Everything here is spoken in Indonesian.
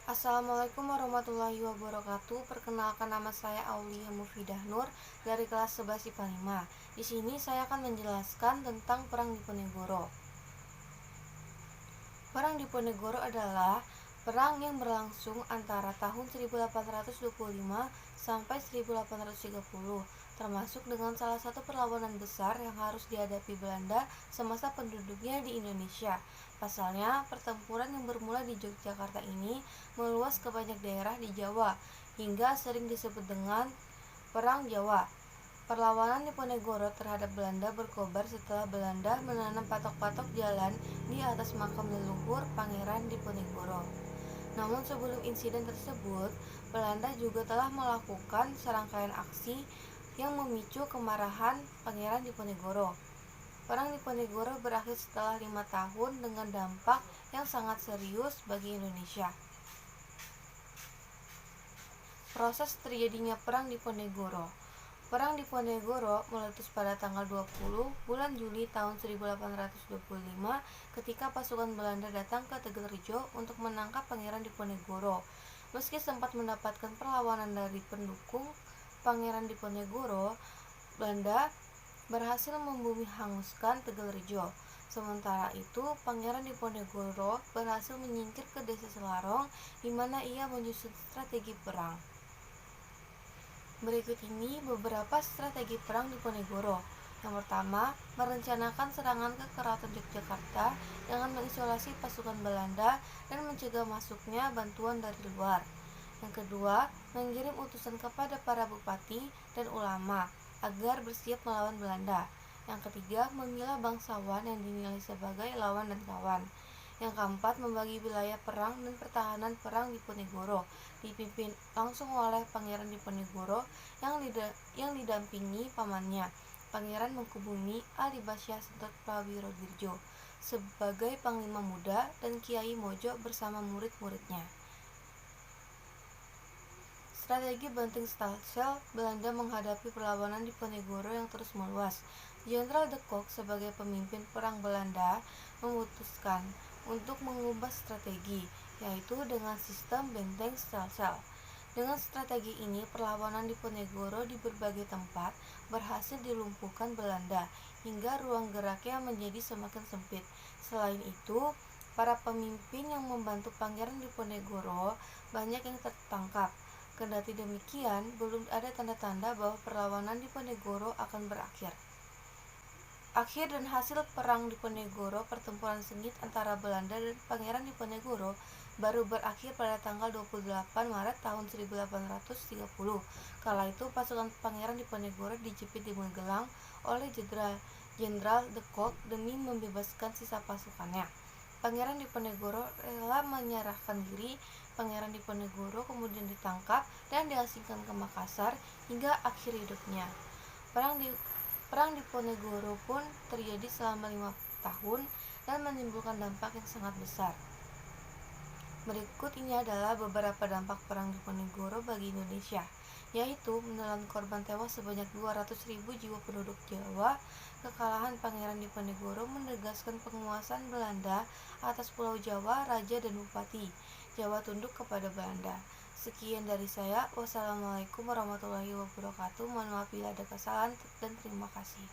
Assalamualaikum warahmatullahi wabarakatuh. Perkenalkan, nama saya Aulia Mufidah Nur dari kelas 11 IPA 5. Di sini saya akan menjelaskan tentang Perang Diponegoro. Perang Diponegoro adalah perang yang berlangsung antara tahun 1825 sampai 1830, termasuk dengan salah satu perlawanan besar yang harus dihadapi Belanda semasa penduduknya di Indonesia. Pasalnya, pertempuran yang bermula di Yogyakarta ini meluas ke banyak daerah di Jawa, hingga sering disebut dengan Perang Jawa. Perlawanan Diponegoro terhadap Belanda berkobar setelah Belanda menanam patok-patok jalan di atas makam leluhur Pangeran Diponegoro. Namun sebelum insiden tersebut, Belanda juga telah melakukan serangkaian aksi yang memicu kemarahan Pangeran Diponegoro. Perang Diponegoro berakhir setelah 5 tahun dengan dampak yang sangat serius bagi Indonesia. Proses terjadinya Perang Diponegoro. Perang Diponegoro meletus pada tanggal 20 bulan Juli tahun 1825 ketika pasukan Belanda datang ke Tegalrejo untuk menangkap Pangeran Diponegoro. Meski sempat mendapatkan perlawanan dari pendukung Pangeran Diponegoro, Belanda berhasil membumi hanguskan Tegalrejo. Sementara itu, Pangeran Diponegoro berhasil menyingkir ke desa Selarong, di mana ia menyusun strategi perang. Berikut ini beberapa strategi perang Diponegoro. Yang pertama, merencanakan serangan ke Keraton Yogyakarta dengan mengisolasi pasukan Belanda dan mencegah masuknya bantuan dari luar. Yang kedua, mengirim utusan kepada para bupati dan ulama agar bersiap melawan Belanda. Yang ketiga, memilah bangsawan yang dinilai sebagai lawan dan kawan. Yang keempat, membagi wilayah perang dan pertahanan Perang Diponegoro, dipimpin langsung oleh Pangeran Diponegoro yang didampingi pamannya, Pangeran Mangkubumi Alibasya Sentot Prawirodirjo, sebagai Panglima Muda, dan Kiai Mojo bersama murid-muridnya. Strategi banting stelsel Belanda menghadapi perlawanan Diponegoro yang terus meluas. Jenderal de Kock sebagai pemimpin perang Belanda memutuskan untuk mengubah strategi, yaitu dengan sistem benteng stelsel. Dengan strategi ini, perlawanan Diponegoro di berbagai tempat berhasil dilumpuhkan Belanda, hingga ruang geraknya menjadi semakin sempit. Selain itu, para pemimpin yang membantu Pangeran Diponegoro banyak yang tertangkap. Kendati demikian, belum ada tanda-tanda bahwa perlawanan Diponegoro akan berakhir. Akhir dan hasil Perang Diponegoro, pertempuran sengit antara Belanda dan Pangeran Diponegoro, baru berakhir pada tanggal 28 Maret tahun 1830. Kala itu pasukan Pangeran Diponegoro dijepit di Magelang oleh Jenderal de Kock demi membebaskan sisa pasukannya. Pangeran Diponegoro rela menyerahkan diri. Pangeran Diponegoro kemudian ditangkap dan diasingkan ke Makassar hingga akhir hidupnya. Perang Diponegoro pun terjadi selama 5 tahun dan menimbulkan dampak yang sangat besar. Berikut ini adalah beberapa dampak Perang Diponegoro bagi Indonesia, yaitu menelan korban tewas sebanyak 200.000 jiwa penduduk Jawa. Kekalahan Pangeran Diponegoro menegaskan penguasaan Belanda atas Pulau Jawa, raja dan bupati Jawa tunduk kepada Belanda. Sekian dari saya. Wassalamualaikum warahmatullahi wabarakatuh. Mohon maaf bila ada kesalahan dan terima kasih.